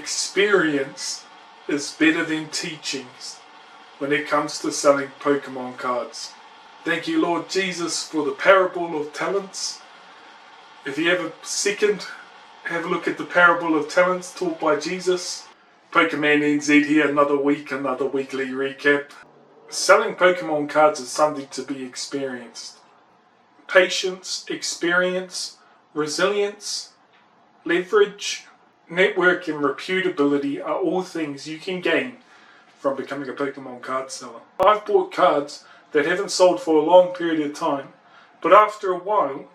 experience is better than teachings when it comes to selling Pokemon cards. Thank you, Lord Jesus, for the parable of talents. If you have a second, have a look at the parable of talents taught by Jesus. PokeManNZ here, another week, another weekly recap. Selling Pokemon cards is something to be experienced. Patience, experience, resilience, leverage, network and reputability are all things you can gain from becoming a Pokemon card seller. I've bought cards that haven't sold for a long period of time, but after a while,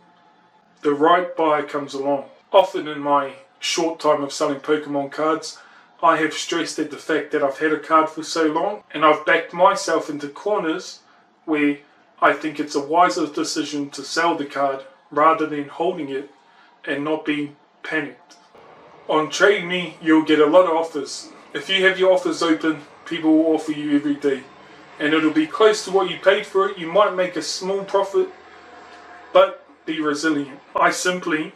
the right buyer comes along. Often in my short time of selling Pokemon cards, I have stressed at the fact that I've had a card for so long, and I've backed myself into corners where I think it's a wiser decision to sell the card rather than holding it and not being panicked. On Trade Me, you'll get a lot of offers. If you have your offers open, people will offer you every day, and it'll be close to what you paid for it. You might make a small profit, but be resilient. I simply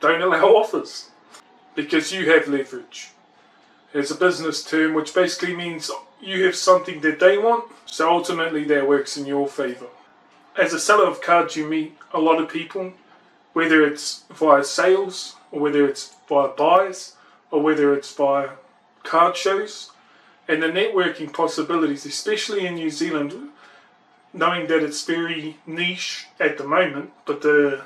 don't allow offers because you have leverage. It's a business term which basically means you have something that they want, so ultimately that works in your favor. As a seller of cards, you meet a lot of people, whether it's via sales, or whether it's via buys, or whether it's via card shows. And the networking possibilities, especially in New Zealand, knowing that it's very niche at the moment, but the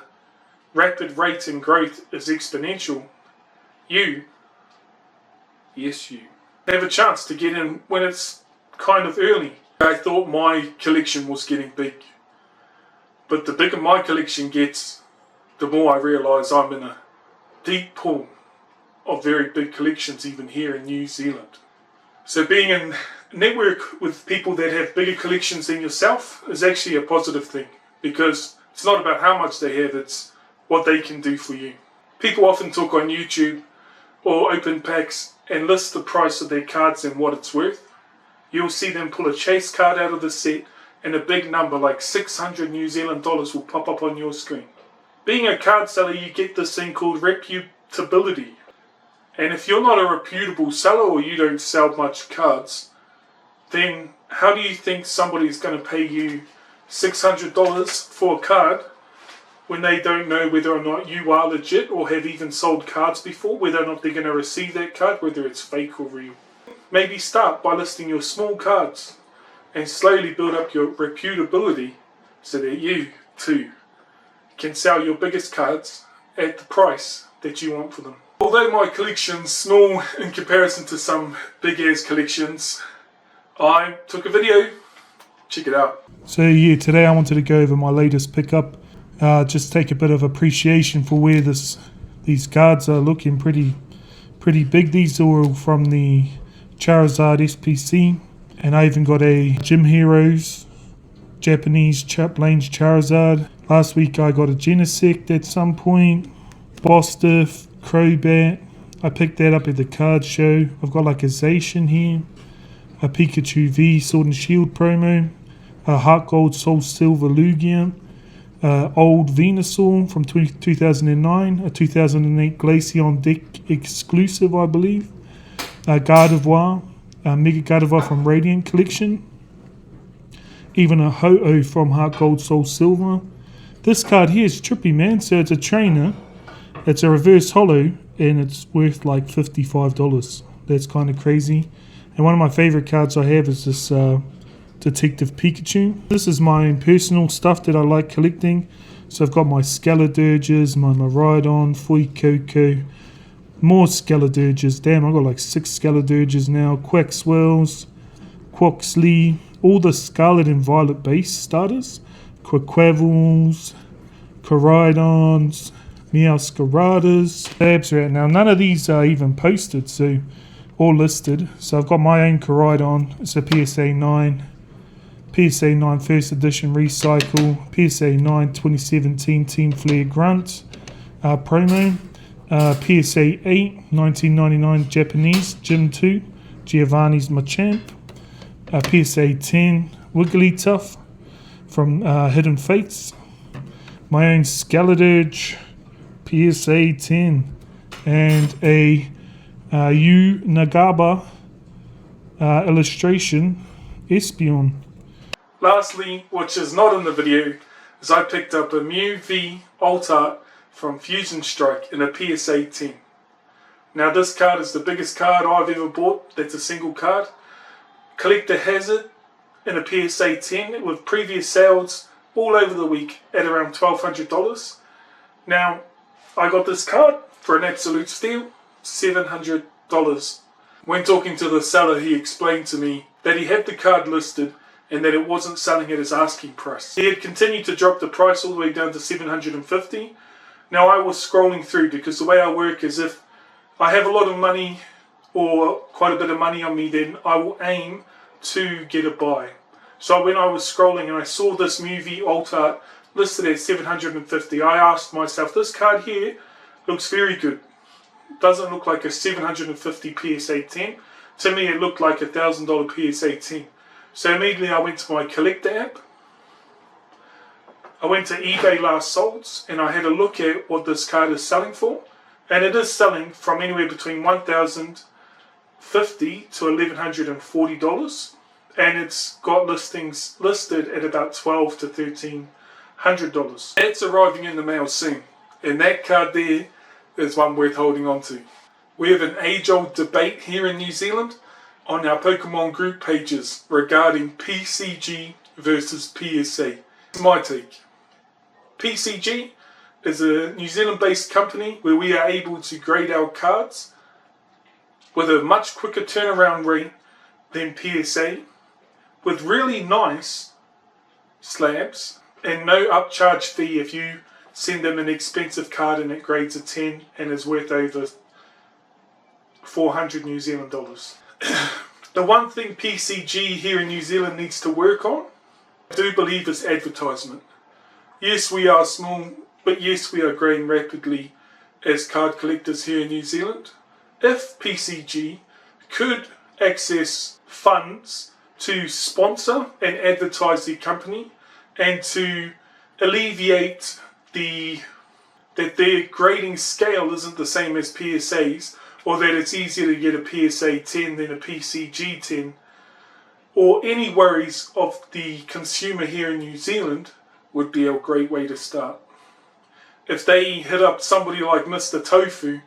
rapid rate and growth is exponential, you have a chance to get in when it's kind of early. I thought my collection was getting big, but the bigger my collection gets, the more I realise I'm in a deep pool of very big collections even here in New Zealand. So being in a network with people that have bigger collections than yourself is actually a positive thing, because it's not about how much they have, it's what they can do for you. People often talk on YouTube or open packs and list the price of their cards and what it's worth. You'll see them pull a chase card out of the set and a big number like 600 New Zealand dollars will pop up on your screen. Being a card seller, you get this thing called reputability. And if you're not a reputable seller or you don't sell much cards, then how do you think somebody's going to pay you $600 for a card when they don't know whether or not you are legit or have even sold cards before, whether or not they're going to receive that card, whether it's fake or real? Maybe start by listing your small cards and slowly build up your reputability so that you too can sell your biggest cards at the price that you want for them. Although my collection's small in comparison to some big ass collections, I took a video. Check it out. So yeah, today I wanted to go over my latest pickup. Just take a bit of appreciation for where these cards are looking pretty big. These are all from the Charizard SPC, and I even got a Gym Heroes Japanese Lane's Charizard. Last week I got a Genesect at some point, Bostiff, Crobat. I picked that up at the card show. I've got like a Zacian here, a Pikachu V Sword and Shield promo, a Heart Gold Soul Silver Lugia, old Venusaur from 2009, a 2008 Glaceon deck exclusive, I believe, a Gardevoir, a Mega Gardevoir from Radiant Collection, even a Ho-Oh from Heart Gold Soul Silver. This card here is trippy, man. So it's a trainer, it's a reverse holo, and it's worth like $55. That's kind of crazy. And one of my favorite cards I have is this Detective Pikachu. This is my personal stuff that I like collecting. So I've got my Scaladurges, my Miraidon, Fuecoco, more Scaladurges. Damn, I've got like 6 Scaladurges now. Quaxwells, Quaxley, all the Scarlet and Violet base starters. Quaquavels, Coridons, Meowscaradas. Tabs right now. None of these are even posted, so all listed. So I've got my own Coridon. It's a PSA 9. PSA 9 First Edition Recycle, PSA 9 2017 Team Flare Grunt promo, PSA 8 1999 Japanese Gym 2 Giovanni's Machamp, PSA 10 Wigglytuff from Hidden Fates, my own Scaladurge PSA 10, and a Yu Nagaba illustration, Espion. Lastly, which is not in the video, is I picked up a Mew V Alt Art from Fusion Strike in a PSA 10. Now this card is the biggest card I've ever bought that's a single card. Collector has it in a PSA 10 with previous sales all over the week at around $1,200. Now I got this card for an absolute steal, $700. When talking to the seller, he explained to me that he had the card listed and that it wasn't selling at his asking price. He had continued to drop the price all the way down to $750. Now I was scrolling through because the way I work is if I have a lot of money or quite a bit of money on me, then I will aim to get a buy. So when I was scrolling and I saw this Mew V Alt Art listed at $750, I asked myself, this card here looks very good. Doesn't look like a $750 PSA 10. To me it looked like a $1,000 PSA 10. So immediately I went to my collector app. I went to eBay last solds and I had a look at what this card is selling for. And it is selling from anywhere between $1,050 to $1,140. And it's got listings listed at about $1,200 to $1,300. It's arriving in the mail soon. And that card there is one worth holding on to. We have an age-old debate here in New Zealand on our Pokemon group pages regarding PCG versus PSA. It's my take. PCG is a New Zealand-based company where we are able to grade our cards with a much quicker turnaround rate than PSA, with really nice slabs and no upcharge fee if you send them an expensive card and it grades a 10 and is worth over 400 New Zealand dollars. The one thing PCG here in New Zealand needs to work on, I do believe, is advertisement. Yes, we are small, but yes, we are growing rapidly as card collectors here in New Zealand. If PCG could access funds to sponsor and advertise their company and to alleviate that their grading scale isn't the same as PSA's, or that it's easier to get a PSA 10 than a PCG 10, or any worries of the consumer here in New Zealand, would be a great way to start. If they hit up somebody like Mr. Tofu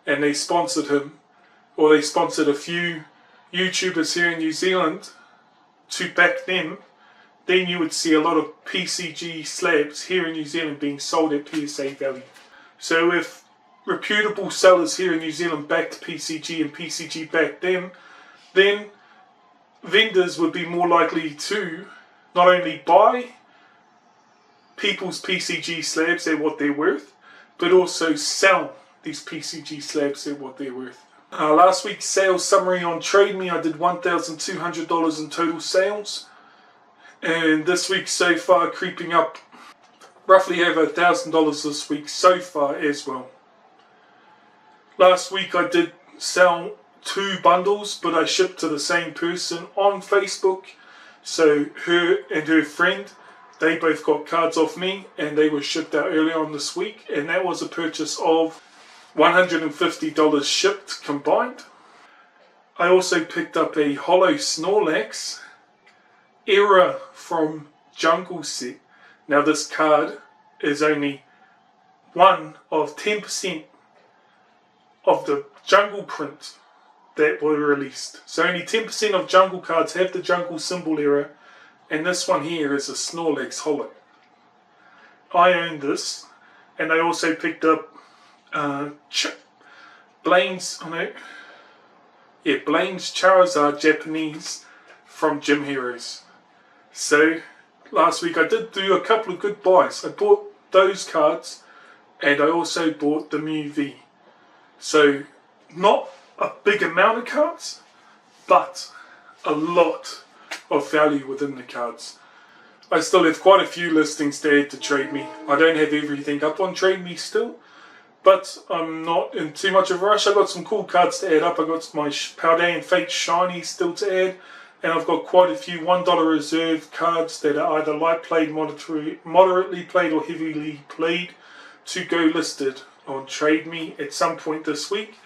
and they sponsored him, or they sponsored a few YouTubers here in New Zealand to back them, then you would see a lot of PCG slabs here in New Zealand being sold at PSA value. So if reputable sellers here in New Zealand backed PCG and PCG backed them, then vendors would be more likely to not only buy people's PCG slabs at what they're worth, but also sell these PCG slabs at what they're worth. Last week's sales summary on Trade Me, I did $1,200 in total sales. And this week so far, creeping up roughly over $1,000 this week so far as well. Last week I did sell 2 bundles, but I shipped to the same person on Facebook. So her and her friend, they both got cards off me and they were shipped out earlier on this week. And that was a purchase of $150 shipped combined. I also picked up a Holo Snorlax Era from Jungle Set. Now this card is only one of 10% of the jungle print that were released. So only 10% of jungle cards have the jungle symbol era, and this one here is a Snorlax Holo. I own this, and I also picked up Blaine's Charizard Japanese from Gym Heroes. So last week I did do a couple of good buys. I bought those cards and I also bought the Mew V. So not a big amount of cards, but a lot of value within the cards. I still have quite a few listings to add to Trade Me. I don't have everything up on Trade Me still, but I'm not in too much of a rush. I got some cool cards to add up. I got my Paldean Fate Shiny still to add, and I've got quite a few $1 reserve cards that are either light played, moderately played, or heavily played to go listed on Trade Me at some point this week.